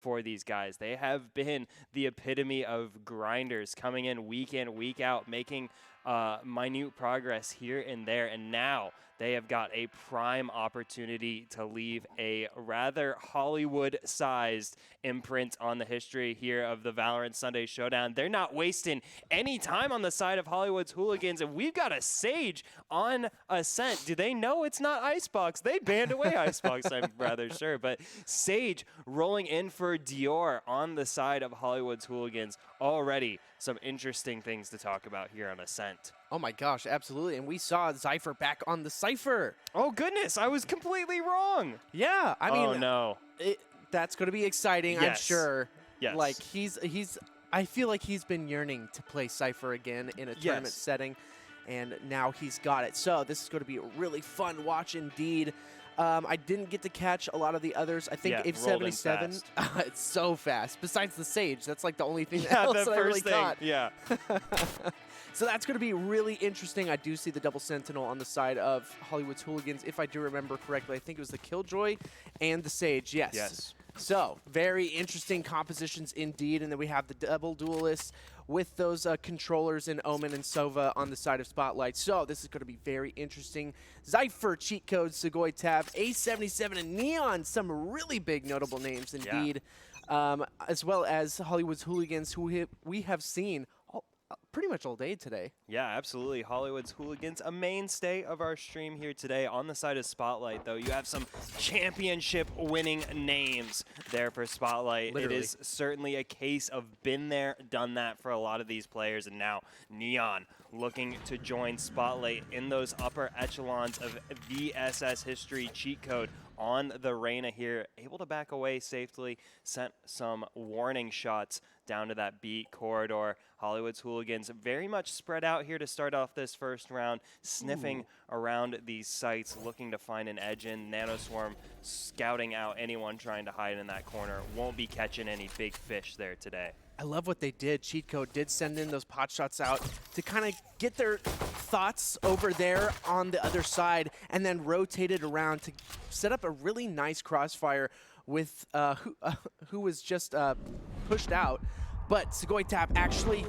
for these guys. They have been the epitome of grinders, coming in, week out, making minute progress here and there, and now they have got a prime opportunity to leave a rather Hollywood-sized imprint on the history here of the Valorant Sunday Showdown. They're not wasting any time on the side of Hollywood's Hooligans, and we've got a Sage on Ascent. Do they know it's not Icebox? They banned away Icebox, I'm rather sure, but Sage rolling in for Dior on the side of Hollywood's Hooligans. Already some interesting things to talk about here on Ascent. Oh my gosh, absolutely. And we saw Zypher back on the Cypher. Oh goodness, I was completely wrong. Yeah, I mean, oh no. That's going to be exciting, Yes. I'm sure. Yes. Like I feel like he's been yearning to play Cypher again in a tournament setting, and now he's got it. So this is going to be a really fun watch indeed. I didn't get to catch a lot of the others. I think F77, it's so fast. Besides the Sage, that's like the only thing else that I really caught. Yeah. So that's going to be really interesting. I do see the double Sentinel on the side of Hollywood's Hooligans. If I do remember correctly, I think it was the Killjoy and the Sage. Yes. Yes. So very interesting compositions indeed. And then we have the double duelists with those controllers in Omen and Sova on the side of Spotlight. So this is going to be very interesting. Zypher, Cheat Code, Sugoi Tab, A77, and Neon. Some really big notable names indeed. Yeah. As well as Hollywood's Hooligans, who we have seen pretty much all day today. Yeah, absolutely. Hollywood's Hooligans, a mainstay of our stream here today. On the side of Spotlight, though, you have some championship-winning names there for Spotlight. Literally. It is certainly a case of been there, done that for a lot of these players, and now Neon looking to join Spotlight in those upper echelons of VSS history. Cheat Code on the Reyna here, able to back away safely, sent some warning shots down to that B corridor. Hollywood's Hooligans very much spread out here to start off this first round, sniffing around these sites, looking to find an edge in. Nanoswarm scouting out anyone trying to hide in that corner. Won't be catching any big fish there today. I love what they did. Cheat Code did send in those pot shots out to kind of get their thoughts over there on the other side, and then rotated around to set up a really nice crossfire with who was just pushed out. But Sugoi Tap actually,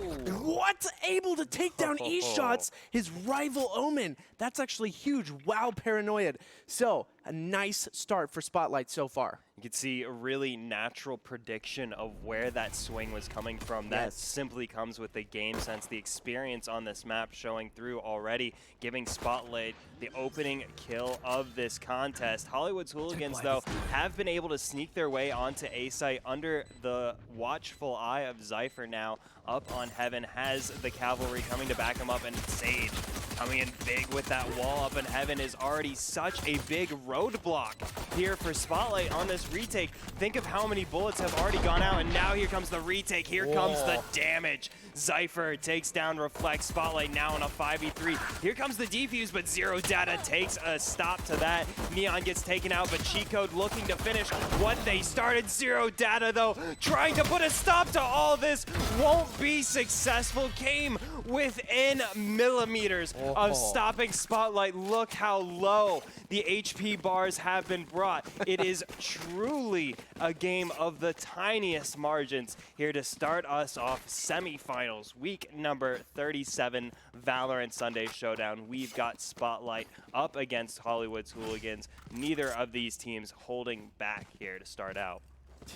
able to take down E-shots his rival Omen. That's actually huge. Wow, Paranoid. So, a nice start for Spotlight so far. You can see a really natural prediction of where that swing was coming from. That simply comes with the game sense, the experience on this map showing through already, giving Spotlight the opening kill of this contest. Hollywood's Hooligans, though, have been able to sneak their way onto A site under the watchful eye of Zypher now. Up on Heaven, has the cavalry coming to back him up, and Sage coming in big with that wall up in Heaven is already such a big roadblock here for Spotlight on this retake. Think of how many bullets have already gone out, and now here comes the retake. Here comes the damage. Zypher takes down Reflect. Spotlight now in a 5v3. Here comes the defuse, but Zero Data takes a stop to that. Neon gets taken out, but Cheat Code looking to finish what they started. Zero Data, though, trying to put a stop to all this. Won't be successful. Came within millimeters of stopping Spotlight. Look how low the HP bars have been brought. It is truly a game of the tiniest margins here to start us off semifinals, week number 37, Valorant Sunday Showdown. We've got Spotlight up against Hollywood's Hooligans. Neither of these teams holding back here to start out.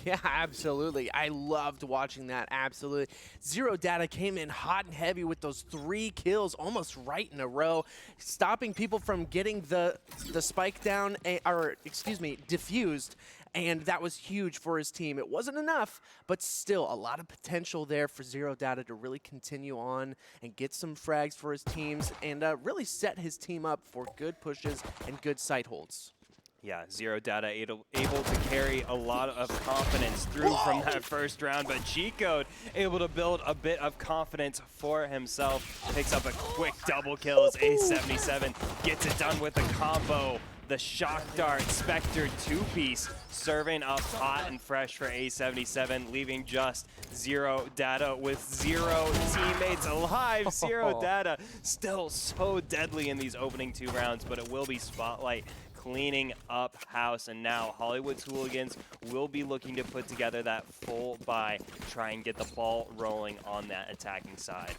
Yeah, absolutely. I loved watching that, absolutely. Zero Data came in hot and heavy with those 3 kills almost right in a row, stopping people from getting the spike down, or excuse me, diffused, and that was huge for his team. It wasn't enough, but still a lot of potential there for Zero Data to really continue on and get some frags for his teams and really set his team up for good pushes and good site holds. Yeah, Zero Data able to carry a lot of confidence through from that first round, but Cheat Code able to build a bit of confidence for himself. Picks up a quick double kill as A77 gets it done with a combo. The Shock Dart Spectre 2-piece serving up hot and fresh for A77, leaving just Zero Data with 0 teammates alive. Zero Data still so deadly in these opening 2 rounds, but it will be Spotlight cleaning up house. And now Hollywood's Hooliganz will be looking to put together that full buy, try and get the ball rolling on that attacking side.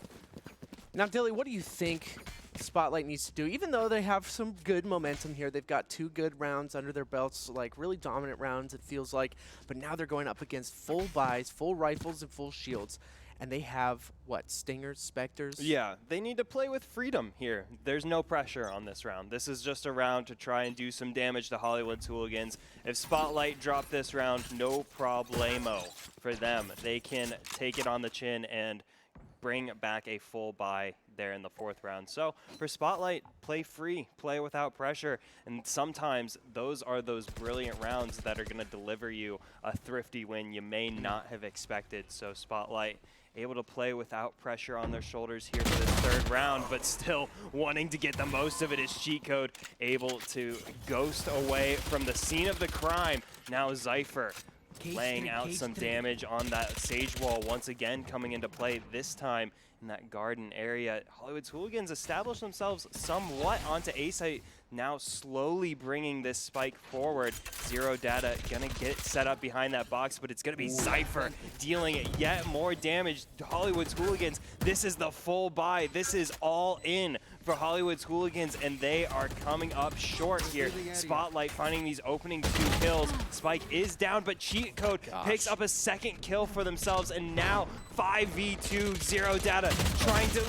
Now, Dilly, what do you think Spotlight needs to do? Even though they have some good momentum here, they've got 2 good rounds under their belts, like really dominant rounds, it feels like. But now they're going up against full buys, full rifles, and full shields. And they have, what, Stingers, Spectres? Yeah, they need to play with freedom here. There's no pressure on this round. This is just a round to try and do some damage to Hollywood's Hooliganz. If Spotlight drop this round, no problemo for them. They can take it on the chin and bring back a full buy there in the 4th round. So for Spotlight, play free, play without pressure, and sometimes those are those brilliant rounds that are going to deliver you a thrifty win you may not have expected. So Spotlight able to play without pressure on their shoulders here for this 3rd round, but still wanting to get the most of it is Cheat Code, able to ghost away from the scene of the crime. Now Zypher laying out some damage on that Sage Wall once again coming into play, this time in that garden area. Hollywood's Hooliganz establish themselves somewhat onto A site, now slowly bringing this spike forward. Zero Data gonna get set up behind that box, but it's gonna be Zypher dealing yet more damage to Hollywood's Hooliganz. This is the full buy. This is all in for Hollywood's Hooliganz, and they are coming up short here. Spotlight finding these opening 2 kills. Spike is down, but Cheat Code picks up a 2nd kill for themselves, and now 5v2. Zero Data trying to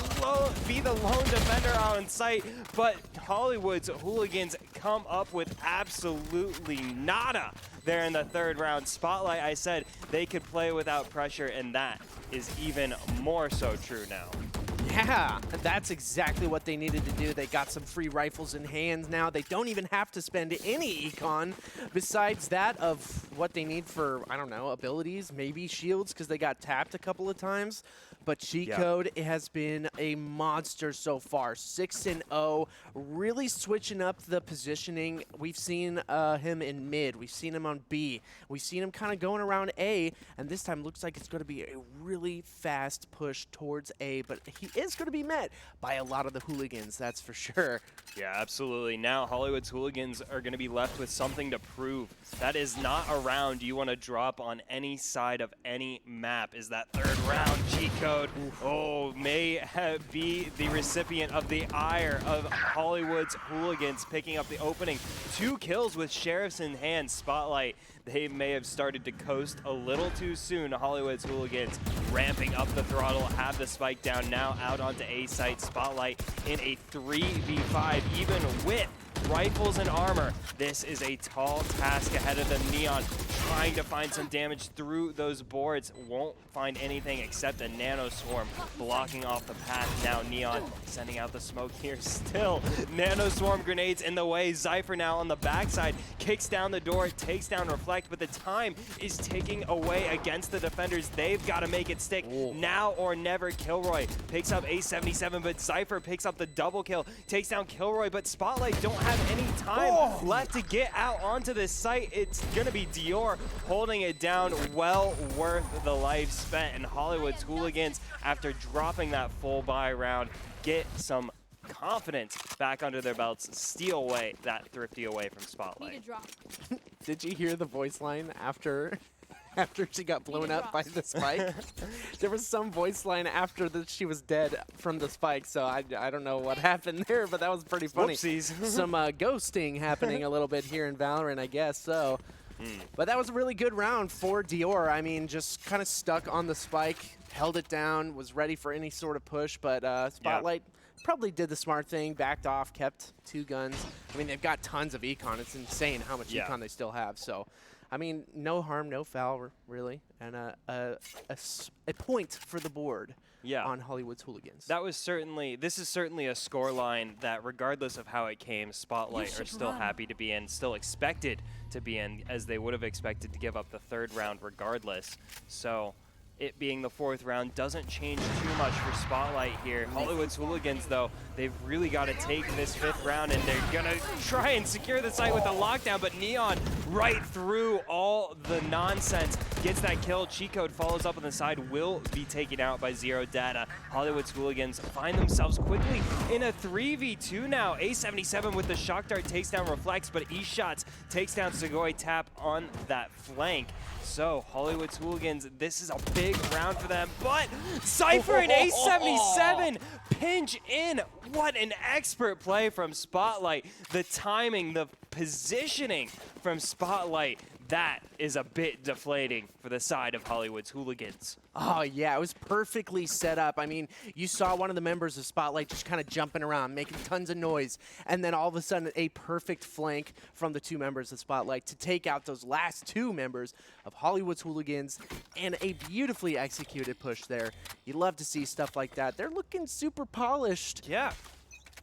be the lone defender on site, but Hollywood's Hooliganz come up with absolutely nada there in the 3rd round. Spotlight, I said they could play without pressure, and that is even more so true now. Yeah, that's exactly what they needed to do. They got some free rifles in hands now. They don't even have to spend any econ besides that of what they need for, I don't know, abilities, maybe shields, because they got tapped a couple of times. But Cheat Code has been a monster so far. 6-0, really switching up the positioning. We've seen him in mid. We've seen him on B. We've seen him kind of going around A. And this time looks like it's going to be a really fast push towards A. But he is going to be met by a lot of the Hooliganz, that's for sure. Yeah, absolutely. Now Hollywood's Hooliganz are going to be left with something to prove. That is not a round you want to drop on any side of any map. Is that 3rd round Cheat Code? May be the recipient of the ire of Hollywood's Hooliganz, picking up the opening 2 kills with sheriffs in hand. Spotlight, they may have started to coast a little too soon. Hollywood's Hooliganz ramping up the throttle, have the spike down, now out onto A site. Spotlight in a 3v5, even with rifles and armor. This is a tall task ahead of them. Neon trying to find some damage through those boards. Won't find anything except a nano swarm blocking off the path. Now Neon sending out the smoke here. Still nano swarm grenades in the way. Zypher now on the backside kicks down the door, takes down Reflect, but the time is ticking away against the defenders. They've got to make it stick. Now or never. Kilroy picks up A77, but Zypher picks up the double kill, takes down Kilroy, but Spotlight don't have any time left to get out onto this site. It's gonna be Dior holding it down. Well worth the life spent, and Hollywood's Hooliganz, after dropping that full buy round, get some confidence back under their belts, steal away that thrifty away from Spotlight. Did you hear the voice line after she got blown up by the spike? There was some voice line after that she was dead from the spike, so I don't know what happened there, but that was pretty funny. Whoopsies. Some ghosting happening a little bit here in Valorant, I guess, so. But that was a really good round for Dior. I mean, just kind of stuck on the spike, held it down, was ready for any sort of push, but Spotlight probably did the smart thing, backed off, kept 2 guns. I mean, they've got tons of econ. It's insane how much econ they still have, so. I mean, no harm, no foul, really, and a point for the board on Hollywood's Hooliganz. This is certainly a scoreline that, regardless of how it came, Spotlight are still happy to be in, still expected to be in, as they would have expected to give up the 3rd round regardless. So it being the 4th round doesn't change too much for Spotlight here. Hollywood's Hooliganz, though, they've really got to take this 5th round, and they're going to try and secure the site with a lockdown, but Neon right through all the nonsense gets that kill. Cheat Code follows up on the side, will be taken out by Zero Data. Hollywood's Hooliganz find themselves quickly in a 3v2 now. A77 with the shock dart takes down Reflex, but E-Shots takes down Sugoi Tap on that flank. So Hollywood's Hooliganz, this is a big round for them, but Cypher and A77 pinch in. What an expert play from Spotlight. The timing, the positioning from Spotlight, that is a bit deflating for the side of Hollywood's Hooliganz. Oh, yeah, it was perfectly set up. I mean, you saw one of the members of Spotlight just kind of jumping around, making tons of noise, and then all of a sudden a perfect flank from the 2 members of Spotlight to take out those last 2 members of Hollywood's Hooliganz, and a beautifully executed push there. You love to see stuff like that. They're looking super polished. Yeah.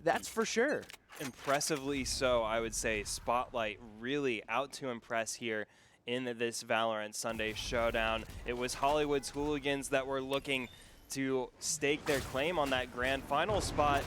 That's for sure. Impressively so, I would say. Spotlight really out to impress here in this Valorant Sunday Showdown. It was Hollywood's Hooliganz that were looking to stake their claim on that grand final spot,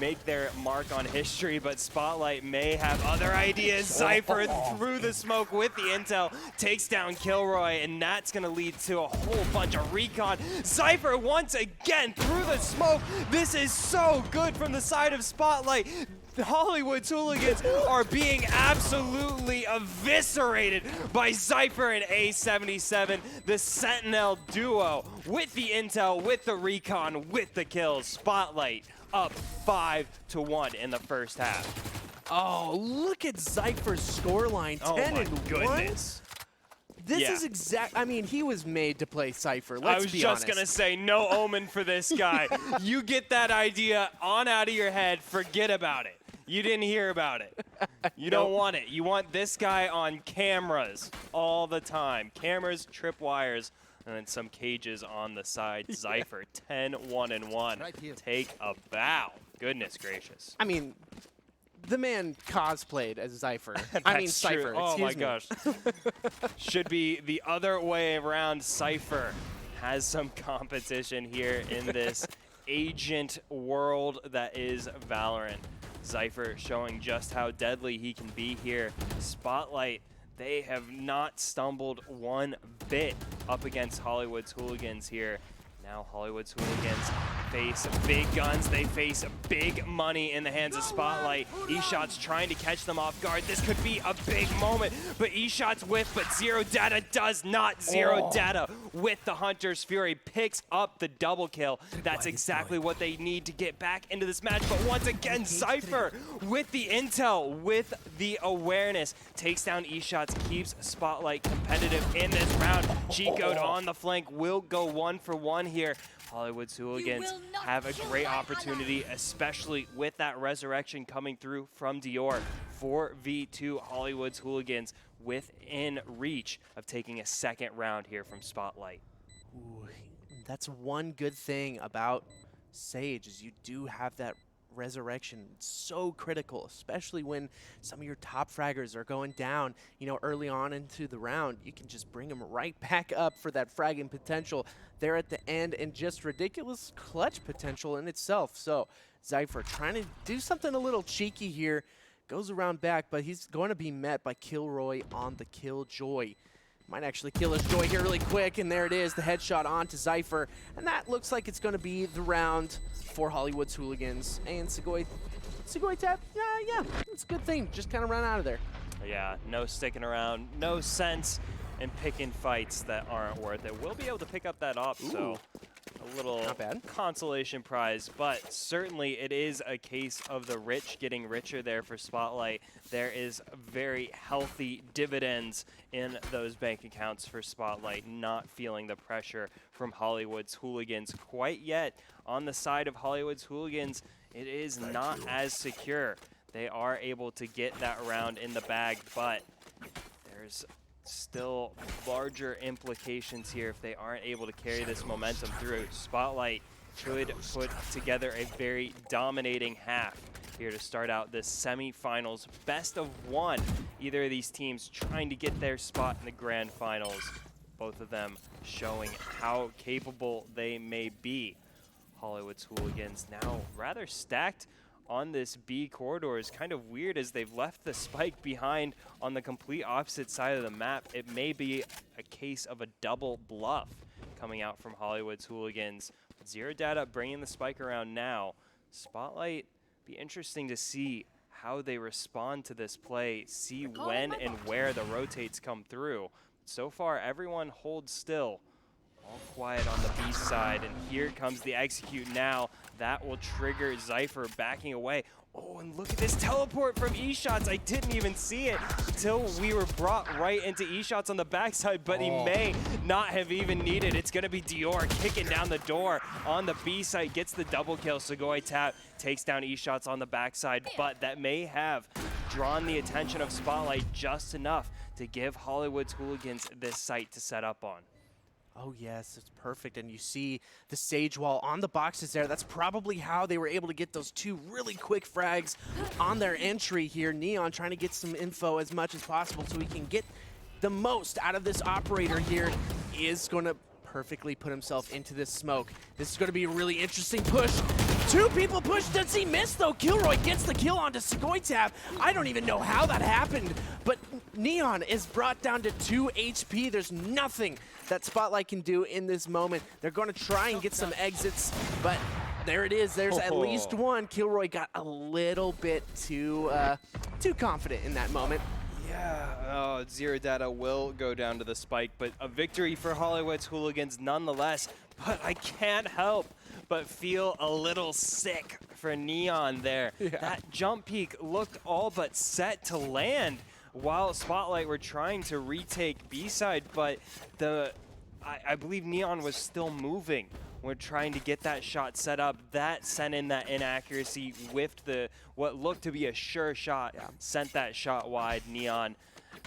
make their mark on history, but Spotlight may have other ideas. Cypher through the smoke with the intel, takes down Kilroy, and that's going to lead to a whole bunch of recon. Cypher once again through the smoke. This is so good from the side of Spotlight. The Hollywood's Hooliganz are being absolutely eviscerated by Cypher and A77, the Sentinel duo, with the intel, with the recon, with the kills. Spotlight up 5-1 in the first half. Oh, look at Cypher's scoreline, 10-1. This is exact. I mean, he was made to play Cypher. Let's be honest. I was just gonna say, no omen for this guy. You get that idea on out of your head, forget about it. You didn't hear about it. You don't want it. You want this guy on cameras all the time. Cameras, tripwires, and then some cages on the side. Cypher, 10-1-1. Right here. Take a bow. Goodness gracious. I mean, the man cosplayed as Cypher. I mean, Cypher. Oh my me. gosh. Should be the other way around. Cypher has some competition here in this agent world that is Valorant. Cypher showing just how deadly he can be here. Spotlight, they have not stumbled one bit up against Hollywood's Hooliganz here. Now Hollywood's Hooliganz face big guns. They face big money in the hands of Spotlight. E-Shots trying to catch them off guard. This could be a big moment, but E-Shots whiff, but Zero Data does not. Zero Data with the Hunter's Fury picks up the double kill. That's exactly what they need to get back into this match, but once again, Cypher with the intel, with the awareness, takes down E-Shots, keeps Spotlight competitive in this round. Cheat Code on the flank will go 1-for-1 here. Hollywood's Hooliganz have a great opportunity, especially with that resurrection coming through from Dior. 4v2 Hollywood's Hooliganz within reach of taking a second round here from Spotlight. Ooh, that's one good thing about Sage is you do have that resurrection. It's so critical, especially when some of your top fraggers are going down, you know, early on into the round. You can just bring them right back up for that fragging potential there at the end, and just ridiculous clutch potential in itself. So Cypher trying to do something a little cheeky here, goes around back, but he's going to be met by Kilroy on the Killjoy. Might actually kill his Joy here really quick, and there it is, the headshot onto Cypher, and that looks like it's going to be the round for Hollywood's Hooliganz. And Sugoi Tap, yeah, it's a good thing. Just kind of run out of there. Yeah, no sticking around, no sense in picking fights that aren't worth it. We'll be able to pick up that op, so a little consolation prize, but certainly it is a case of the rich getting richer there for Spotlight. There is very healthy dividends in those bank accounts for Spotlight, not feeling the pressure from Hollywood's Hooliganz quite yet. On the side of Hollywood's Hooliganz, it is not as secure. They are able to get that round in the bag, but there's still larger implications here if they aren't able to carry this momentum through. Spotlight could put together a very dominating half here to start out this semifinals. Best of one. Either of these teams trying to get their spot in the grand finals. both of them showing how capable they may be. Hollywood's Hooliganz now rather stacked on this B corridor. Is kind of weird as they've left the spike behind on the complete opposite side of the map. It may be a case of a double bluff coming out from Hollywood's Hooliganz. Zero Data bringing the spike around now. Spotlight, be interesting to see how they respond to this play, see when and where the rotates come through. So far, everyone holds still. All quiet on the B side, and here comes the execute now. That will trigger Zypher backing away. Oh, and look at this teleport from eShots. I didn't even see it until we were brought right into eShots on the backside, but he may not have even needed. It's going to be Dior kicking down the door on the B side, gets the double kill. Sugoi Tap takes down eShots on the backside, but that may have drawn the attention of Spotlight just enough to give Hollywood's Hooliganz this site to set up on. Oh yes, it's perfect. And you see the Sage Wall on the boxes there. That's probably how they were able to get those two really quick frags on their entry here. Neon trying to get some info as much as possible so he can get the most out of this operator here. Is going to perfectly put himself into this smoke. This is going to be a really interesting push. Two people push. Does he miss though? Kilroy gets the kill onto Sugoi Tap. I don't even know how that happened, but Neon is brought down to 2 HP. There's nothing that Spotlight can do in this moment. They're going to try and get some exits, but there it is. There's at least one. Kilroy got a little bit too confident in that moment. Yeah, Zero Data will go down to the spike, but a victory for Hollywood's Hooliganz nonetheless. But I can't help but feel a little sick for Neon there. Yeah. That jump peak looked all but set to land while Spotlight were trying to retake B-side, but I believe Neon was still moving. We're trying to get that shot set up. That sent in that inaccuracy, whiffed what looked to be a sure shot, sent that shot wide. Neon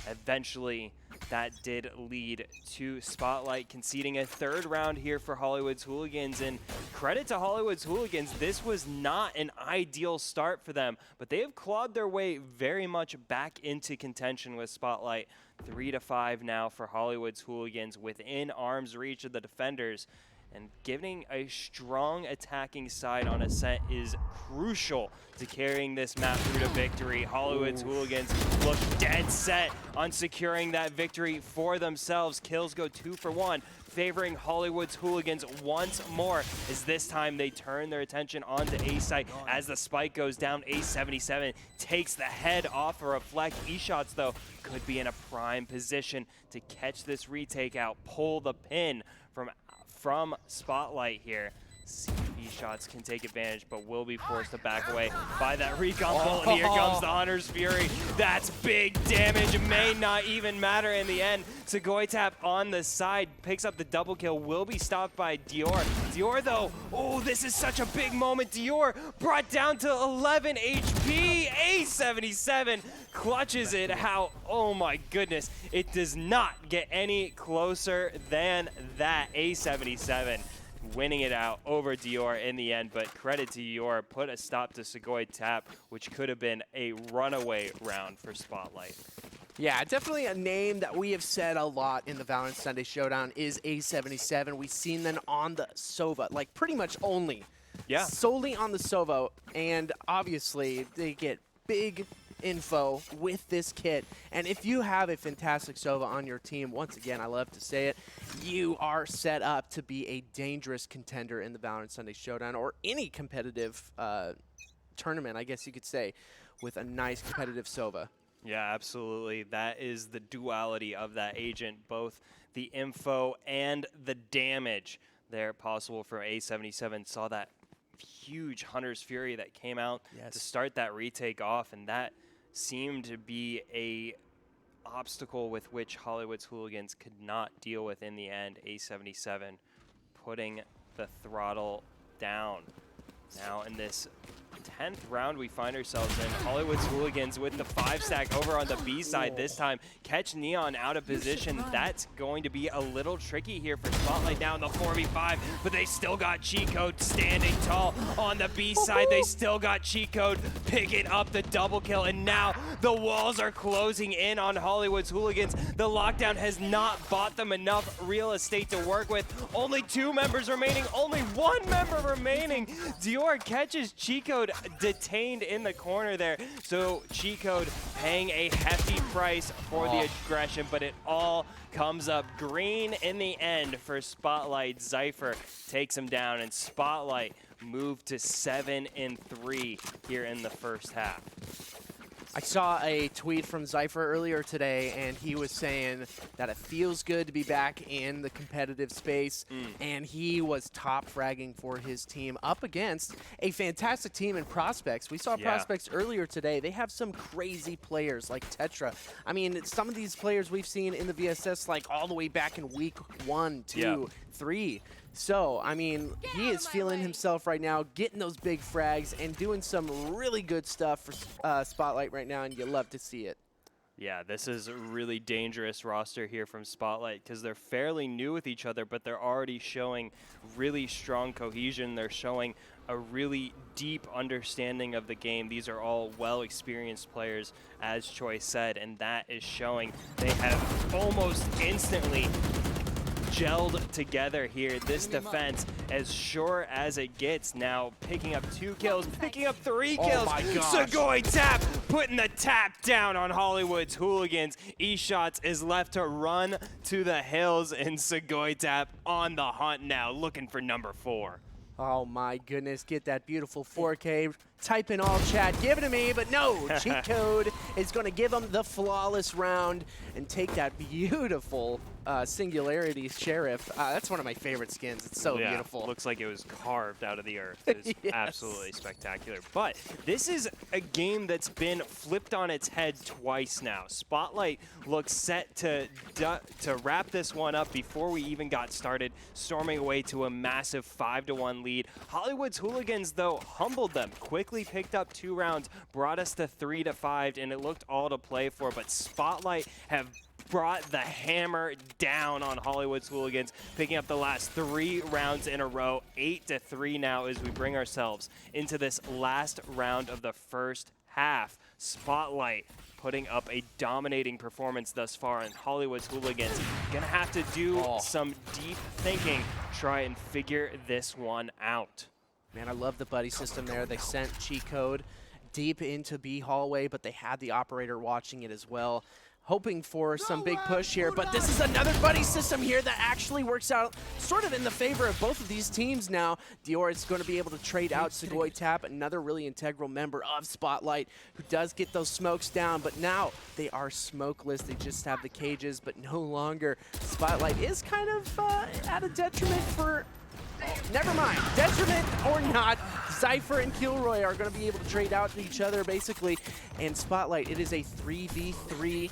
eventually, that did lead to Spotlight conceding a third round here for Hollywood's Hooliganz. And credit to Hollywood's Hooliganz, this was not an ideal start for them, but they have clawed their way very much back into contention with Spotlight. 3-5 now for Hollywood's Hooliganz within arm's reach of the defenders. And giving a strong attacking side on Ascent is crucial to carrying this map through to victory. Hollywood's Hooliganz look dead set on securing that victory for themselves. Kills go 2 for 1, favoring Hollywood's Hooliganz once more, as this time they turn their attention onto A site. As the spike goes down, A77 takes the head off a reflect. eShots, though, could be in a prime position to catch this retake out, pull the pin from Spotlight here. eShots can take advantage, but will be forced to back away by that recon bullet. And here comes the Hunter's Fury. That's big damage. It may not even matter in the end. Sugoi Tap on the side picks up the double kill, will be stopped by Dior. Dior, though, oh, this is such a big moment. Dior brought down to 11 HP. A77 clutches it out. Oh my goodness. It does not get any closer than that. A77 winning it out over Dior in the end, but credit to Dior, put a stop to Sugoi Tap, which could have been a runaway round for Spotlight. Yeah, definitely a name that we have said a lot in the Valorant Sunday Showdown is A77. We've seen them on the Sova, like pretty much only. Yeah. Solely on the Sova, and obviously they get big info with this kit. And if you have a fantastic Sova on your team, once again, I love to say it, you are set up to be a dangerous contender in the Valorant Sunday Showdown or any competitive tournament, I guess you could say, with a nice competitive Sova. Yeah, absolutely. That is the duality of that agent, both the info and the damage there possible for A77. Saw that huge Hunter's Fury that came out to start that retake off, and that seemed to be a obstacle with which Hollywood's Hooliganz could not deal with in the end. A77 putting the throttle down. Now in this 10th round we find ourselves in. Hollywood's Hooliganz with the 5-stack over on the B side this time. Catch Neon out of position. That's going to be a little tricky here for Spotlight now in the 4v5, but they still got Cheat Code standing tall on the B side. They still got Cheat Code picking up the double kill, and now the walls are closing in on Hollywood's Hooliganz. The lockdown has not bought them enough real estate to work with. Only 2 members remaining, only 1 member remaining. Dior catches Cheat Code detained in the corner there. So Cheat Code paying a hefty price for the aggression, but it all comes up green in the end for Spotlight. Zypher takes him down, and Spotlight moved to 7-3 here in the first half. I saw a tweet from Zypher earlier today, and he was saying that it feels good to be back in the competitive space, and he was top fragging for his team up against a fantastic team in Prospects. We saw Prospects earlier today. They have some crazy players like Tetra. I mean, some of these players we've seen in the VSS like all the way back in week 1, 2, 3. So, I mean, he is feeling himself right now, getting those big frags and doing some really good stuff for Spotlight right now, and you love to see it. Yeah, this is a really dangerous roster here from Spotlight because they're fairly new with each other, but they're already showing really strong cohesion. They're showing a really deep understanding of the game. These are all well-experienced players, as Choi said, and that is showing. They have almost instantly gelled together here. This defense, as sure as it gets now, picking up 2 kills, picking up 3 kills. Oh my gosh. Sugoi Tap putting the tap down on Hollywood's Hooliganz. eShots is left to run to the hills, and Sugoi Tap on the hunt now, looking for number 4. Oh my goodness, get that beautiful 4K. Type in all chat, give it to me, but no, Cheat Code is going to give him the flawless round and take that beautiful Singularity Sheriff. That's one of my favorite skins. It's so beautiful. Looks like it was carved out of the earth. It's absolutely spectacular. But this is a game that's been flipped on its head twice now. Spotlight looks set to wrap this one up before we even got started, storming away to a massive 5-1 lead. Hollywood's Hooliganz, though, humbled them, quickly picked up 2 rounds, brought us to 3-5, and it looked all to play for. But Spotlight have brought the hammer down on Hollywood's Hooliganz, picking up the last 3 rounds in a row. 8-3 now as we bring ourselves into this last round of the first half. Spotlight putting up a dominating performance thus far, and Hollywood's Hooliganz gonna have to do some deep thinking, try and figure this one out. Man, I love the buddy system there. They sent Cheat Code deep into B hallway, but they had the operator watching it as well, hoping for some big push here. But this is another buddy system here that actually works out sort of in the favor of both of these teams now. Dior is going to be able to trade out Sugoi Tap, another really integral member of Spotlight, who does get those smokes down, but now they are smokeless. They just have the cages, but no longer. Spotlight is kind of at a detriment for... Never mind. Detriment or not, Zypher and Kilroy are going to be able to trade out to each other, basically. And Spotlight, it is a 3v3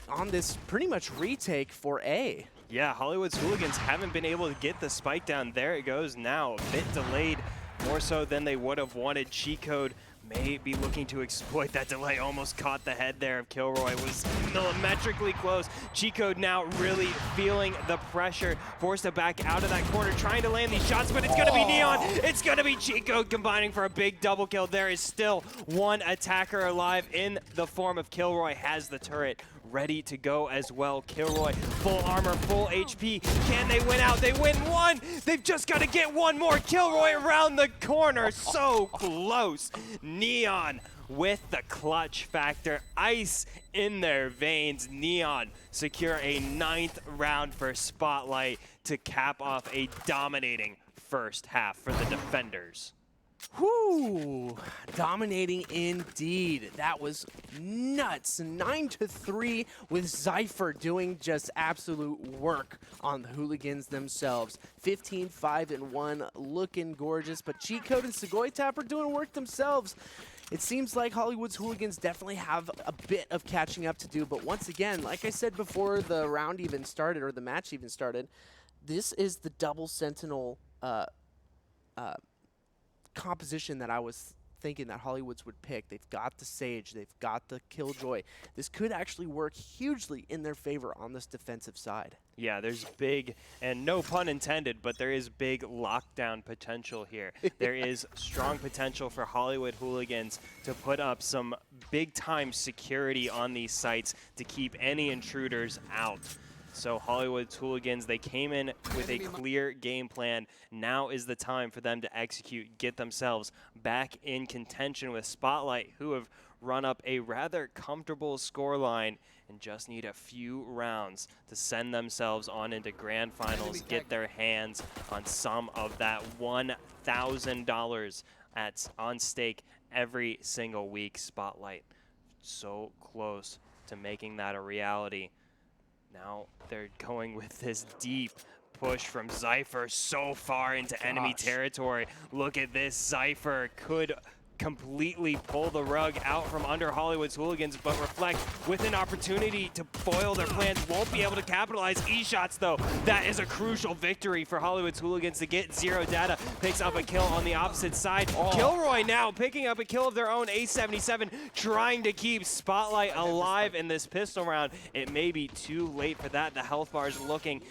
on this pretty much retake for A. Yeah, Hollywood's Hooliganz haven't been able to get the spike down. There it goes now. A bit delayed, more so than they would have wanted. Cheat Code may be looking to exploit that delay. Almost caught the head there of Kilroy. Was millimetrically close. Cheat Code now really feeling the pressure. Forced to back out of that corner, trying to land these shots, but it's going to be Neon. It's going to be Cheat Code combining for a big double kill. There is still one attacker alive in the form of Kilroy. Has the turret ready to go as well. Kilroy, full armor, full HP. Can they win out? They win one. They've just got to get one more. Kilroy around the corner. So close. Neon with the clutch factor. Ice in their veins. Neon secure a 9th round for Spotlight to cap off a dominating first half for the defenders. Whoo! Dominating indeed. That was nuts. 9-3 with Zypher doing just absolute work on the Hooliganz themselves. 15-5-1, looking gorgeous, but Cheat Code and Sugoi Tap are doing work themselves. It seems like Hollywood's Hooliganz definitely have a bit of catching up to do, but once again, like I said before the round even started, or the match even started, this is the double Sentinel composition that I was thinking that Hollywoods would pick. They've got the Sage, they've got the Killjoy. This could actually work hugely in their favor on this defensive side. Yeah, there's big, and no pun intended, but there is big lockdown potential here. There is strong potential for Hollywood Hooliganz to put up some big-time security on these sites to keep any intruders out. So Hollywood Hooliganz, they came in with a clear game plan. Now is the time for them to execute, get themselves back in contention with Spotlight, who have run up a rather comfortable scoreline and just need a few rounds to send themselves on into grand finals, get their hands on some of that $1,000 on stake every single week. Spotlight so close to making that a reality. Now they're going with this deep push from Zypher so far into enemy territory. Look at this. Zypher could completely pull the rug out from under Hollywood's Hooliganz, but Reflect with an opportunity to foil their plans won't be able to capitalize. E-shots though, that is a crucial victory for Hollywood's Hooliganz to get Zero Data. Picks up a kill on the opposite side. Kilroy now picking up a kill of their own. A77 trying to keep Spotlight alive in this pistol round. It may be too late for that. The health bar is looking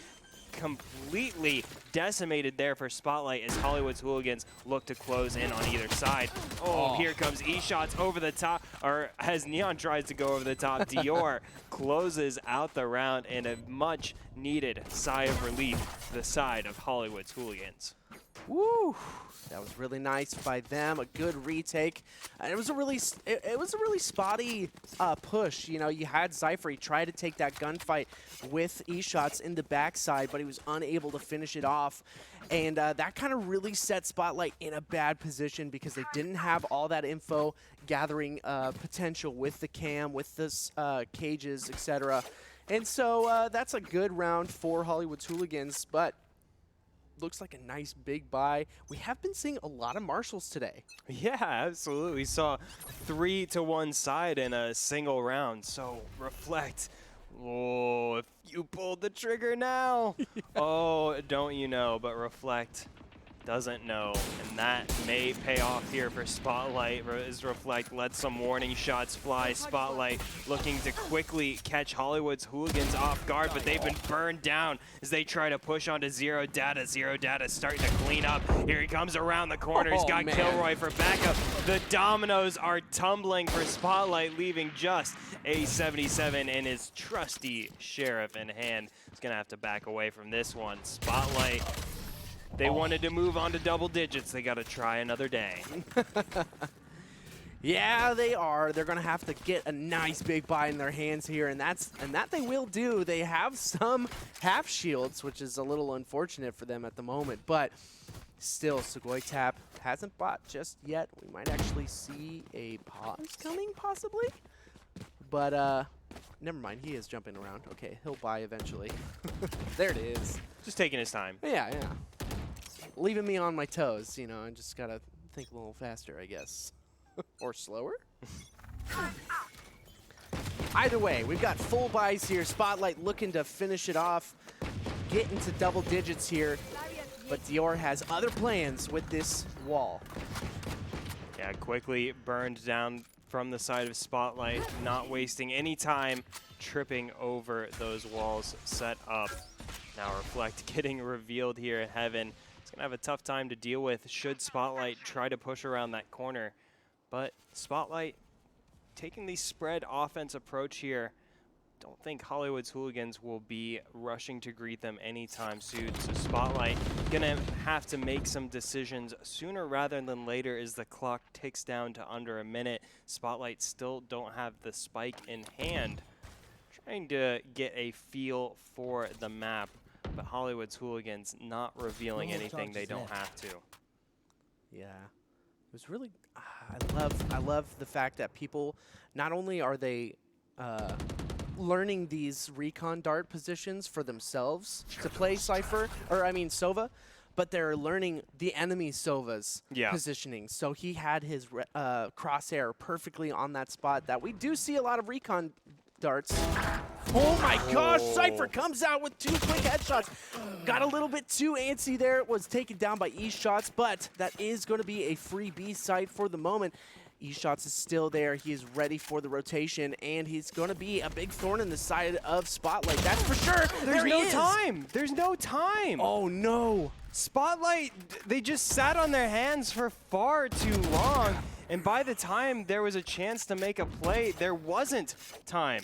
completely decimated there for Spotlight as Hollywood's Hooliganz look to close in on either side. Oh, here comes E-shots over the top, or as Neon tries to go over the top, Dior closes out the round in a much needed sigh of relief to the side of Hollywood's Hooliganz. Woo! That was really nice by them. A good retake. And it was a really spotty push. You know, you had Zypher. He tried to take that gunfight with E-shots in the backside, but he was unable to finish it off. And that kind of really set Spotlight in a bad position because they didn't have all that info gathering potential with the cam, with the cages, etc. And so that's a good round for Hollywood's Hooliganz, but looks like a nice big buy. We have been seeing a lot of Marshals today. Yeah, absolutely. We saw 3 to 1 side in a single round. So Reflect. Oh, if you pulled the trigger now. Yeah. Oh, don't you know, but Reflect doesn't know, and that may pay off here for Spotlight as Reflect lets some warning shots fly. Spotlight looking to quickly catch Hollywood's Hooliganz off guard, but they've been burned down as they try to push onto Zero Data. Zero Data starting to clean up. Here he comes around the corner. He's got Kilroy for backup. The dominoes are tumbling for Spotlight, leaving just A77 and his trusty Sheriff in hand. He's gonna have to back away from this one. Spotlight, they wanted to move on to double digits. They got to try another day. Yeah, they are. They're going to have to get a nice big buy in their hands here, and that they will do. They have some half shields, which is a little unfortunate for them at the moment, but still, Sugoi Tap hasn't bought just yet. We might actually see a pause coming, possibly, but never mind. He is jumping around. Okay, he'll buy eventually. There it is. Just taking his time. Yeah. Leaving me on my toes, you know, I just gotta think a little faster, I guess. Or slower? Either way, we've got full buys here. Spotlight looking to finish it off, get into double digits here, but Dior has other plans with this wall. Yeah, quickly burned down from the side of Spotlight, not wasting any time tripping over those walls set up. Now Reflect getting revealed here in Heaven. It's going to have a tough time to deal with should Spotlight try to push around that corner. But Spotlight taking the spread offense approach here. Don't think Hollywood's Hooliganz will be rushing to greet them anytime soon. So Spotlight going to have to make some decisions sooner rather than later as the clock ticks down to under a minute. Spotlight still don't have the spike in hand. Trying to get a feel for the map. But Hollywood's Hooliganz not revealing anything they don't have to. Yeah, it was really. I love the fact that people not only are they learning these recon dart positions for themselves to play Sova, but they're learning the enemy Sova's positioning. So he had his crosshair perfectly on that spot that we do see a lot of recon darts Oh my gosh, Cypher comes out with 2 quick headshots. Got a little bit too antsy there. Was taken down by E-Shots, but that is going to be a free B site for the moment. E-Shots is still there. He is ready for the rotation, and he's going to be a big thorn in the side of Spotlight. That's for sure. There's no time. There's no time. Oh, no. Spotlight, they just sat on their hands for far too long. And by the time there was a chance to make a play, there wasn't time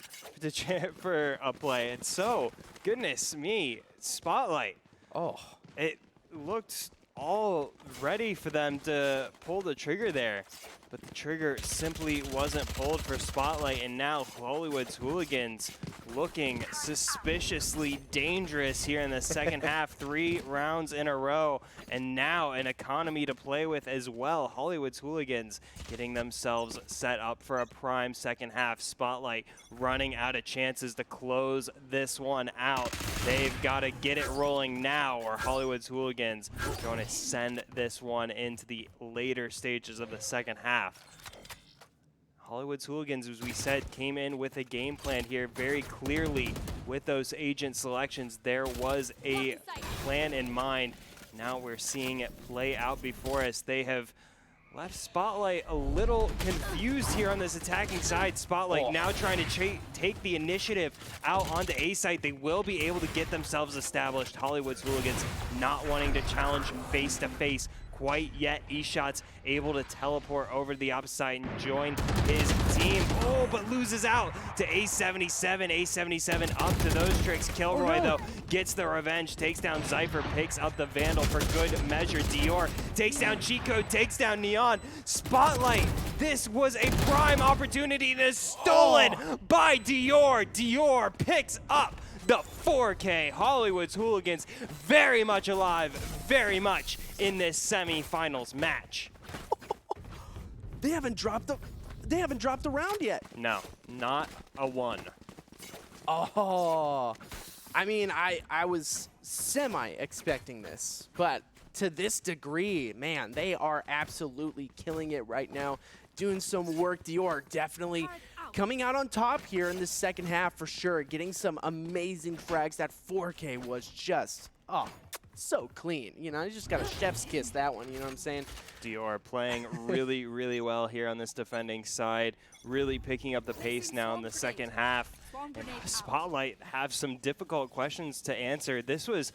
for a play. And so, goodness me, Spotlight. Oh. It looked all ready for them to pull the trigger there. But the trigger simply wasn't pulled for Spotlight, and now Hollywood's Hooliganz looking suspiciously dangerous here in the second half. 3 rounds in a row, and now an economy to play with as well. Hollywood's Hooliganz getting themselves set up for a prime second half. Spotlight running out of chances to close this one out. They've got to get it rolling now, or Hollywood's Hooliganz going to send this one into the later stages of the second half. Hollywood's Hooliganz, as we said, came in with a game plan here very clearly with those agent selections. There was a plan in mind. Now we're seeing it play out before us. They have left Spotlight a little confused here on this attacking side. Spotlight now trying to take the initiative out onto A site. They will be able to get themselves established. Hollywood's Hooliganz not wanting to challenge face to face quite yet. E-Shots able to teleport over to the opposite side and join his team. Oh, but loses out to A77. A77 up to those tricks. Kilroy, though, gets the revenge, takes down Zypher, picks up the Vandal for good measure. Dior takes down Chico, takes down Neon. Spotlight, this was a prime opportunity and is stolen by Dior. Dior picks up the 4K. Hollywood's Hooliganz very much alive, very much in this semifinals match. They haven't dropped a round yet. No, not a 1. Oh, I mean, I was semi-expecting this, but to this degree, man, they are absolutely killing it right now, doing some work. Dior definitely coming out on top here in the second half for sure, getting some amazing frags. That 4K was just, so clean. You know, you just got a chef's kiss that one, you know what I'm saying? Dior playing really, really well here on this defending side, really picking up the pace now in the second half. And Spotlight have some difficult questions to answer. This was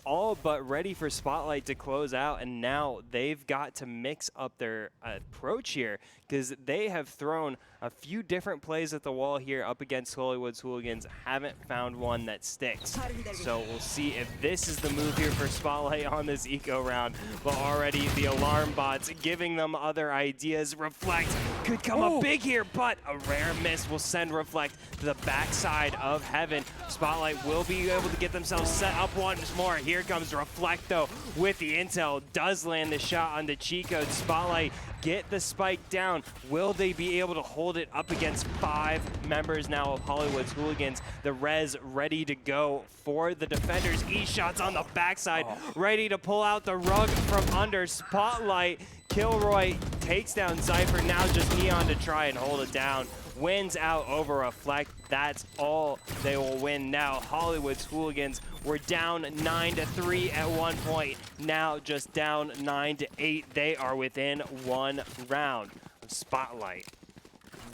all but ready for Spotlight to close out, and now they've got to mix up their approach here because they have thrown a few different plays at the wall here up against Hollywood's Hooliganz. Haven't found one that sticks. So we'll see if this is the move here for Spotlight on this eco round. But already the alarm bots giving them other ideas. Reflect could come up big here, but a rare miss will send Reflect to the backside of Heaven. Spotlight will be able to get themselves set up once more. Here comes Reflect, though, with the intel. Does land the shot on the cheat code. Spotlight get the spike down. Will they be able to hold it up against 5 members now of Hollywood's Hooliganz? The res ready to go for the defenders. E-Shots on the backside, ready to pull out the rug from under. Spotlight, Kilroy takes down Zypher. Now just Neon to try and hold it down. Wins out over Reflect. That's all they will win now. Hollywood's Hooliganz were down 9-3 at one point. Now just down 9-8. They are within 1 round of Spotlight.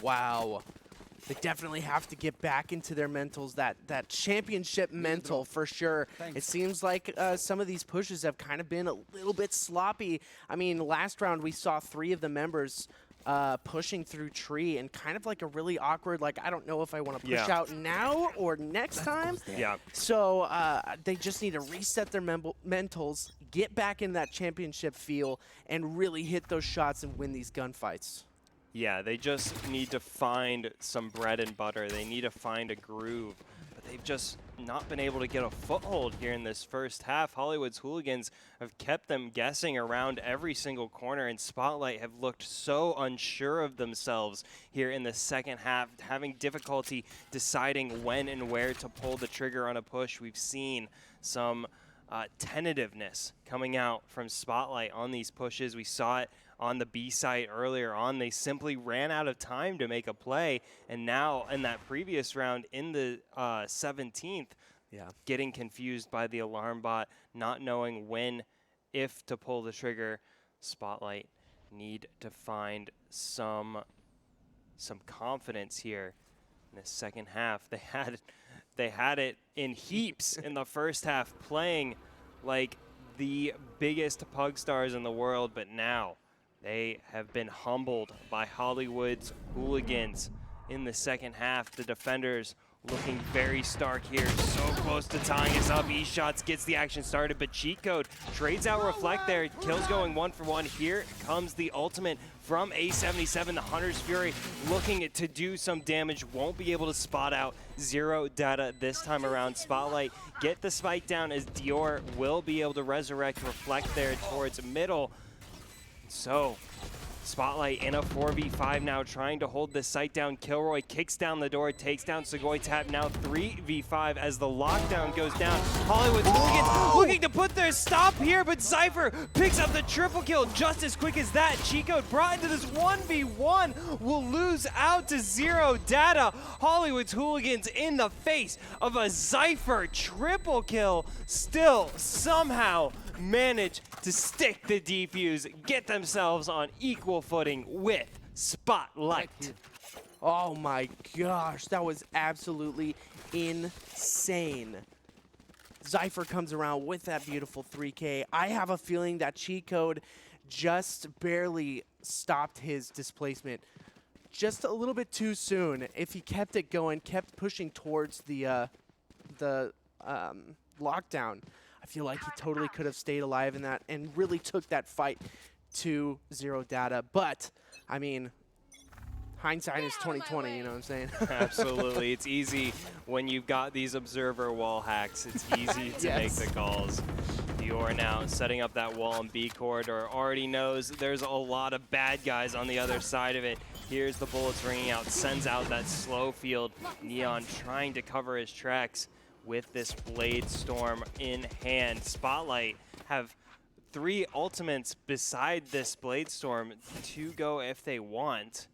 Wow. They definitely have to get back into their mentals, that championship mental for sure. It seems like some of these pushes have kind of been a little bit sloppy. I mean, last round we saw 3 of the members pushing through tree and kind of like a really awkward, like, I don't know if I want to push out now or next time. Yeah. So they just need to reset their mentals, get back in that championship feel, and really hit those shots and win these gunfights. Yeah, they just need to find some bread and butter. They need to find a groove. But they've just not been able to get a foothold here in this first half. Hollywood's Hooliganz have kept them guessing around every single corner, and Spotlight have looked so unsure of themselves here in the second half, having difficulty deciding when and where to pull the trigger on a push. We've seen some tentativeness coming out from Spotlight on these pushes. We saw it on the B site earlier on. They simply ran out of time to make a play, and now in that previous round in the 17th, getting confused by the alarm bot, not knowing when, if to pull the trigger. Spotlight need to find some confidence here in the second half. They had it in heaps in the first half, playing like the biggest pug stars in the world, but now they have been humbled by Hollywood's Hooliganz in the second half. The defenders looking very stark here, so close to tying us up. eShots gets the action started, but Cheat Code trades out Reflect there. Kills going 1 for 1. Here comes the ultimate from A77. The Hunter's Fury looking to do some damage. Won't be able to spot out Zero Data this time around. Spotlight get the spike down as Dior will be able to resurrect Reflect there towards middle. So Spotlight in a 4v5 now, trying to hold this site down. Kilroy kicks down the door, takes down Sugoi Tap, now 3v5 as the lockdown goes down. Hollywood's Hooliganz looking to put their stop here, but Cypher picks up the triple kill just as quick as that. Cheat Code brought into this 1v1 will lose out to Zero Data. Hollywood's Hooliganz in the face of a Cypher triple kill, still somehow manage to stick the defuse, get themselves on equal footing with Spotlight. Oh my gosh, that was absolutely insane. Cypher comes around with that beautiful 3K. I have a feeling that Cheat Code just barely stopped his displacement just a little bit too soon. If he kept it going, kept pushing towards the lockdown, I feel like he totally could have stayed alive in that and really took that fight to Zero Data. But, I mean, hindsight is 20/20, you know what I'm saying? Absolutely. It's easy when you've got these observer wall hacks. It's easy to make the calls. Dior now setting up that wall in B corridor. Already knows there's a lot of bad guys on the other side of it. Here's the bullets ringing out. Sends out that slow field. Neon trying to cover his tracks with this Blade Storm in hand. Spotlight have 3 ultimates beside this Blade Storm to go if they want.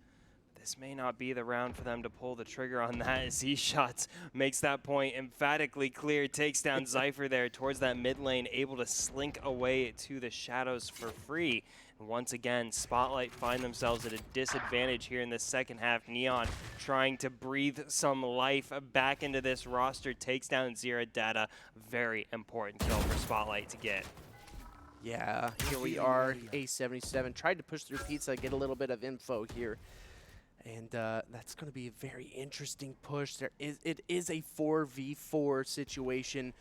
This may not be the round for them to pull the trigger on that, as eShots makes that point emphatically clear, takes down Cypher there towards that mid lane, able to slink away to the shadows for free. And once again, Spotlight find themselves at a disadvantage here in the second half. Neon trying to breathe some life back into this roster, takes down Zero Data. Very important kill for Spotlight to get. Yeah, here we are, A77. Tried to push through Pizza, get a little bit of info here. And that's going to be a very interesting push. It is a 4v4 situation.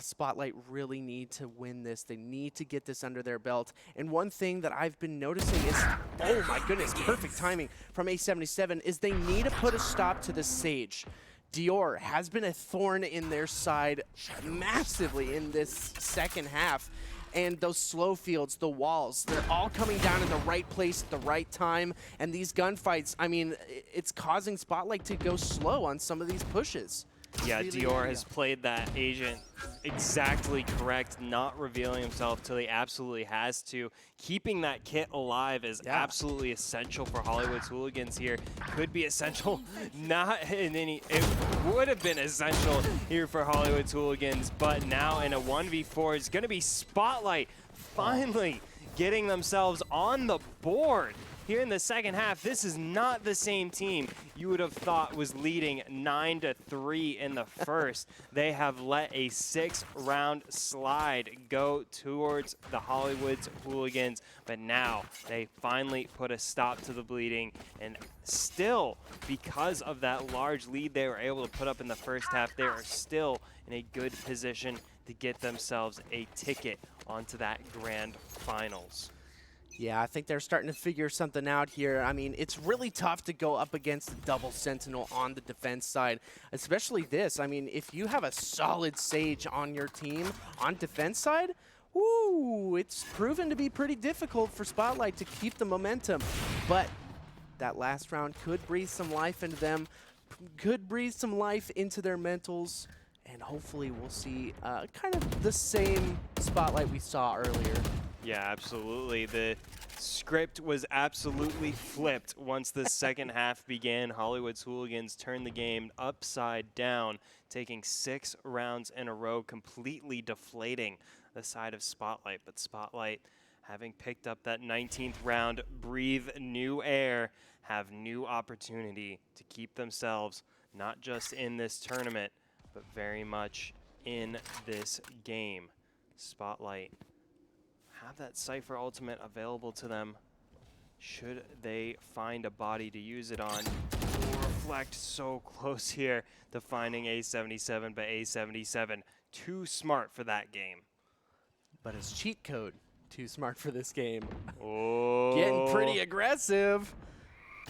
Spotlight really need to win this. They need to get this under their belt. And one thing that I've been noticing is, oh my goodness, perfect timing from A77, is they need to put a stop to the Sage. Dior has been a thorn in their side massively in this second half. And those slow fields, the walls, they're all coming down in the right place at the right time. And these gunfights, I mean, it's causing Spotlight to go slow on some of these pushes. Yeah, Dior has played that agent exactly correct, not revealing himself till he absolutely has to. Keeping that kit alive is absolutely essential for Hollywood's Hooliganz here. Could be essential, not in any, it would have been essential here for Hollywood's Hooliganz, but now in a 1v4, it's going to be Spotlight finally getting themselves on the board. Here in the second half, this is not the same team you would have thought was leading 9-3 in the first. They have let a 6-round slide go towards the Hollywood's Hooliganz, but now they finally put a stop to the bleeding, and still, because of that large lead they were able to put up in the first half, they are still in a good position to get themselves a ticket onto that grand finals. Yeah, I think they're starting to figure something out here. I mean, it's really tough to go up against the double Sentinel on the defense side, especially this. I mean, if you have a solid Sage on your team on defense side, woo, it's proven to be pretty difficult for Spotlight to keep the momentum. But that last round could breathe some life into them, could breathe some life into their mentals, and hopefully we'll see kind of the same Spotlight we saw earlier. Yeah, absolutely. The script was absolutely flipped once the second half began. Hollywood's Hooliganz turned the game upside down, taking 6 rounds in a row, completely deflating the side of Spotlight. But Spotlight, having picked up that 19th round, breathe new air, have new opportunity to keep themselves not just in this tournament, but very much in this game. Spotlight have that Cypher ultimate available to them should they find a body to use it on. Reflect so close here to finding A77, but A77 too smart for that game. But his cheat code, too smart for this game. Oh. Getting pretty aggressive.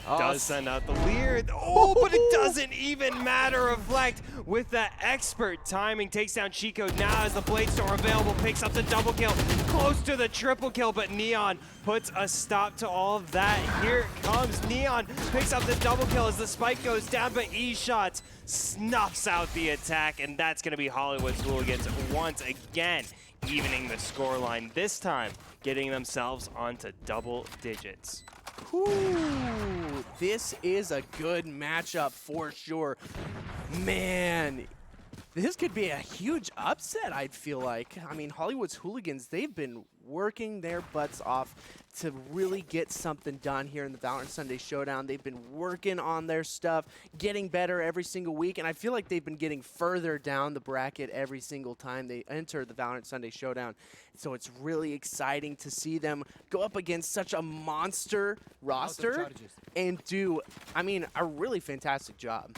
Does send out the leer. Oh, but it doesn't even matter. Reflect with that expert timing takes down Chico. Now as the Blade Storm available, picks up the double kill, close to the triple kill, but Neon puts a stop to all of that. Here comes Neon, picks up the double kill as the spike goes down, but E-Shots snuffs out the attack, and that's going to be Hollywood's Hooliganz once again, evening the scoreline, this time getting themselves onto double digits. Ooh, this is a good matchup for sure. Man, this could be a huge upset, I'd feel like. I mean, Hollywood's Hooliganz, they've been working their butts off to really get something done here in the Valorant Sunday Showdown. They've been working on their stuff, getting better every single week, and I feel like they've been getting further down the bracket every single time they enter the Valorant Sunday Showdown. So it's really exciting to see them go up against such a monster roster and do, I mean, a really fantastic job.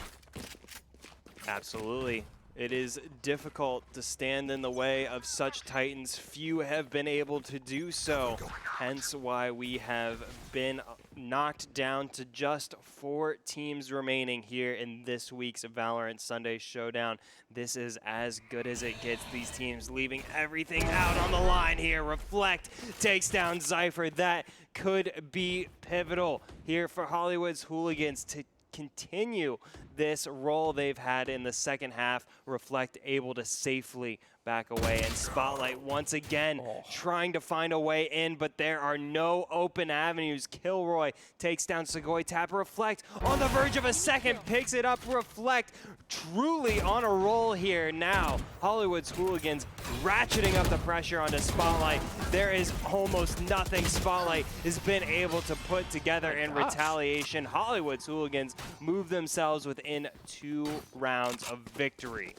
Absolutely. It is difficult to stand in the way of such titans. Few have been able to do so, hence why we have been knocked down to just 4 teams remaining here in this week's Valorant Sunday Showdown. This is as good as it gets. These teams leaving everything out on the line here. Reflect takes down Cypher. That could be pivotal here for Hollywood's Hooliganz to continue this role they've had in the second half. Reflect able to safely back away, and Spotlight once again trying to find a way in, but there are no open avenues. Kilroy takes down Segoy. Tap Reflect on the verge of a second, picks it up. Reflect truly on a roll here now. Hollywood's Hooliganz ratcheting up the pressure onto Spotlight. There is almost nothing Spotlight has been able to put together in retaliation. Hollywood's Hooliganz move themselves within 2 rounds of victory.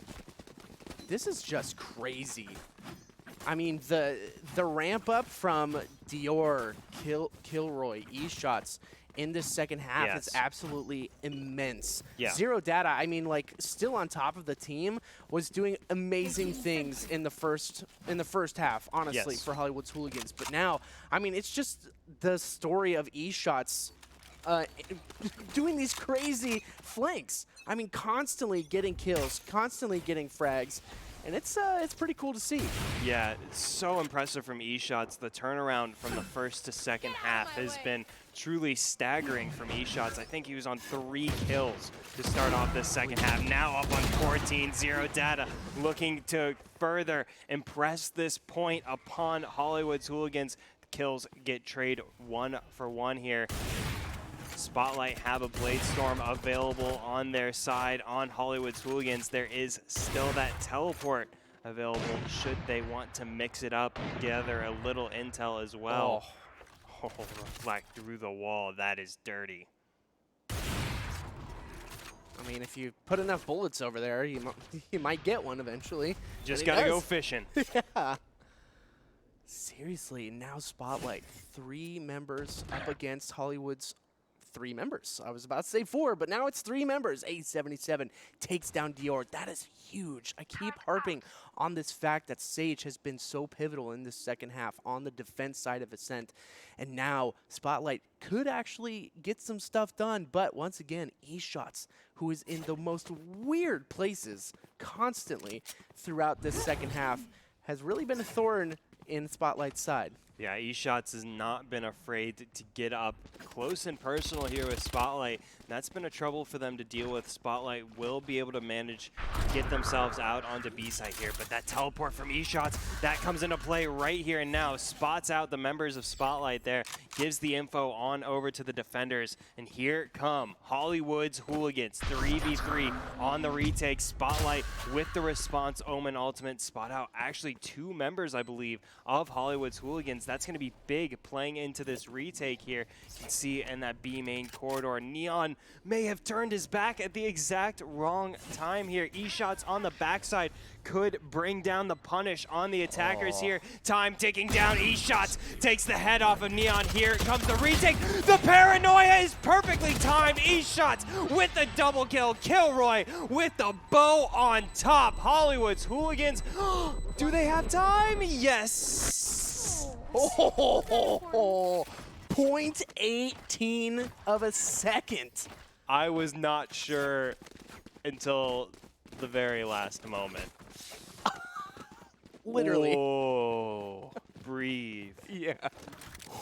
This is just crazy. I mean, the ramp up from Dior, Kilroy, E-Shots in this second half is absolutely immense. Zero Data, I mean, like, still on top of the team, was doing amazing things in the first half, honestly, for Hollywood's Hooliganz. But now, I mean, it's just the story of E-Shots doing these crazy flanks. I mean, constantly getting kills, constantly getting frags, and it's pretty cool to see. Yeah, it's so impressive from E-Shots. The turnaround from the first to second half has been truly staggering from E-Shots. I think he was on 3 kills to start off this second half. Now up on 14, Zero Data looking to further impress this point upon Hollywood's Hooliganz. Kills get trade 1 for 1 here. Spotlight have a Blade Storm available on their side. On Hollywood's Hooliganz, there is still that teleport available should they want to mix it up, gather a little intel as well. Oh, Reflect through the wall. That is dirty. I mean, if you put enough bullets over there, you might get one eventually. Just gotta go fishing. Yeah. Seriously, now Spotlight. 3 members up against Hollywood's 3 members. I was about to say 4, but now it's 3 members. A77 takes down Dior. That is huge. I keep harping on this fact that Sage has been so pivotal in this second half on the defense side of Ascent. And now Spotlight could actually get some stuff done, but once again, E-Shots, who is in the most weird places constantly throughout this second half, has really been a thorn in Spotlight's side. Yeah, eShots has not been afraid to get up close and personal here with Spotlight. That's been a trouble for them to deal with. Spotlight will be able to manage, get themselves out onto B-side here, but that teleport from eShots, that comes into play right here and now. Spots out the members of Spotlight there, gives the info on over to the defenders, and here come Hollywood's Hooliganz, 3v3 on the retake. Spotlight with the response, Omen ultimate, spot out actually 2 members, I believe, of Hollywood's Hooliganz. That's going to be big playing into this retake here. You can see in that B main corridor, Neon may have turned his back at the exact wrong time here. eShots on the backside could bring down the punish on the attackers here. Time ticking down. eShots takes the head off of Neon. Here comes the retake. The paranoia is perfectly timed. eShots with the double kill. Kilroy with the bow on top. Hollywood's Hooliganz. Do they have time? Yes. Oh, 0.18 of a second. I was not sure until the very last moment. Literally. Oh, breathe. Yeah.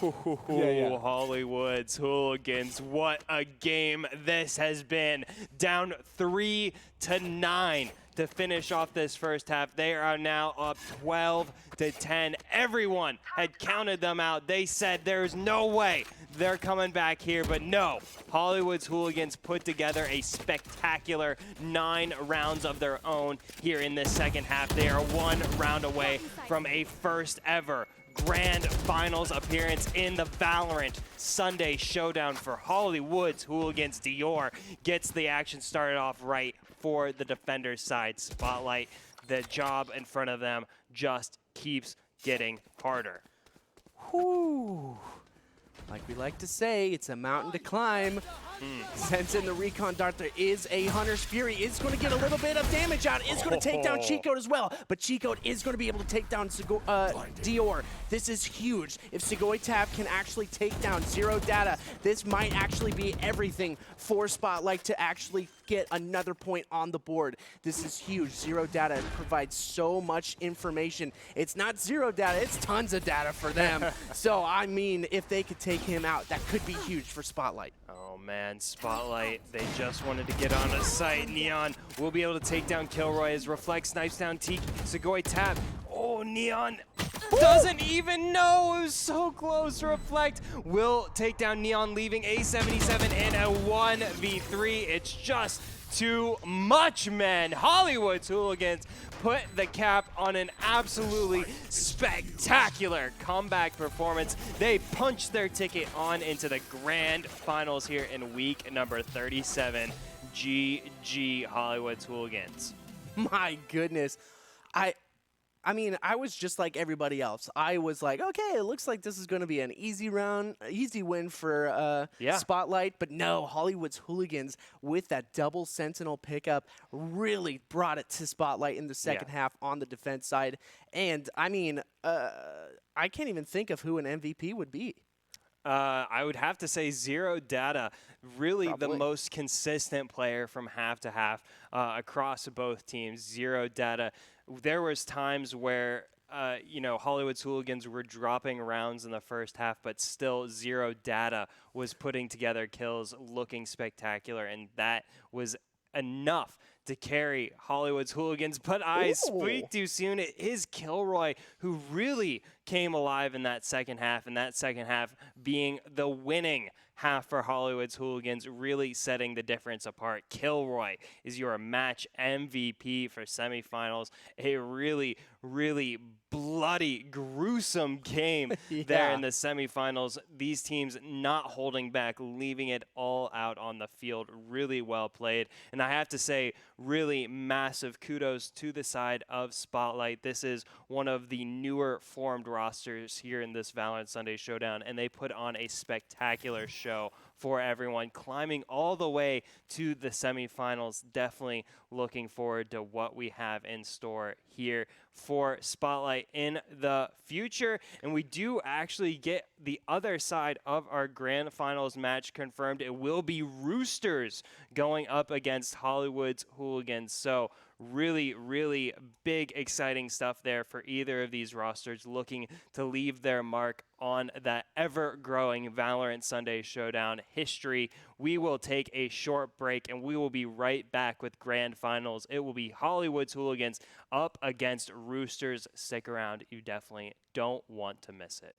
Ooh, Hollywood's Hooliganz, what a game this has been. Down 3-9 to finish off this first half. They are now up 12-10. Everyone had counted them out. They said there's no way they're coming back here, but no. Hollywood's Hooliganz put together a spectacular 9 rounds of their own here in this second half. They are 1 round away from a first ever grand finals appearance in the Valorant Sunday Showdown for Hollywood's Hooliganz. Dior gets the action started off right for the defender's side. Spotlight, the job in front of them just keeps getting harder. Whew. Like we like to say, it's a mountain to climb. Sensing the recon dart, there is a Hunter's Fury. Is going to get a little bit of damage out. Is going to take down Cheat Code as well. But Cheat Code is going to be able to take down Dior. This is huge. If Sugoi Tap can actually take down Zero Data, this might actually be everything for Spotlight to actually get another point on the board. This is huge. Zero Data provides so much information. It's not zero data, it's tons of data for them. So, I mean, if they could take him out, that could be huge for Spotlight. Oh man, Spotlight, they just wanted to get on a site. Neon will be able to take down Kilroy as Reflect snipes down Teak. Sugoi Tap. Oh, Neon doesn't even know. It was so close. Reflect will take down Neon, leaving A77 in a 1v3. It's just too much, man. Hollywood's Hooliganz put the cap on an absolutely spectacular comeback performance. They punched their ticket on into the grand finals here in week number 37. GG Hollywood's Hooliganz. My goodness. I mean, I was just like everybody else. I was like, okay, it looks like this is going to be an easy round, easy win for Spotlight. But no, Hollywood's Hooliganz with that double Sentinel pickup really brought it to Spotlight in the second half on the defense side. And, I mean, I can't even think of who an MVP would be. I would have to say Zero Data, really the most consistent player from half to half across both teams. Zero Data. There was times where, you know, Hollywood's Hooliganz were dropping rounds in the first half, but still Zero Data was putting together kills, looking spectacular, and that was enough to carry Hollywood's Hooliganz. But I speak too soon. It is Kilroy who really came alive in that second half, and that second half being the winning half for Hollywood's Hooliganz, really setting the difference apart. Kilroy is your match MVP for semifinals. A really, really bloody, gruesome game there in the semifinals. These teams not holding back, leaving it all out on the field. Really well played. And I have to say, really massive kudos to the side of Spotlight. This is one of the newer formed rosters here in this Valorant Sunday Showdown, and they put on a spectacular show for everyone, climbing all the way to the semifinals. Definitely looking forward to what we have in store here for Spotlight in the future. And we do actually get the other side of our grand finals match confirmed. It will be Roosters going up against Hollywood's Hooliganz. So really, really big, exciting stuff there for either of these rosters looking to leave their mark on that ever-growing Valorant Sunday Showdown history. We will take a short break, and we will be right back with grand finals. It will be Hollywood's Hooliganz up against Roosters. Stick around. You definitely don't want to miss it.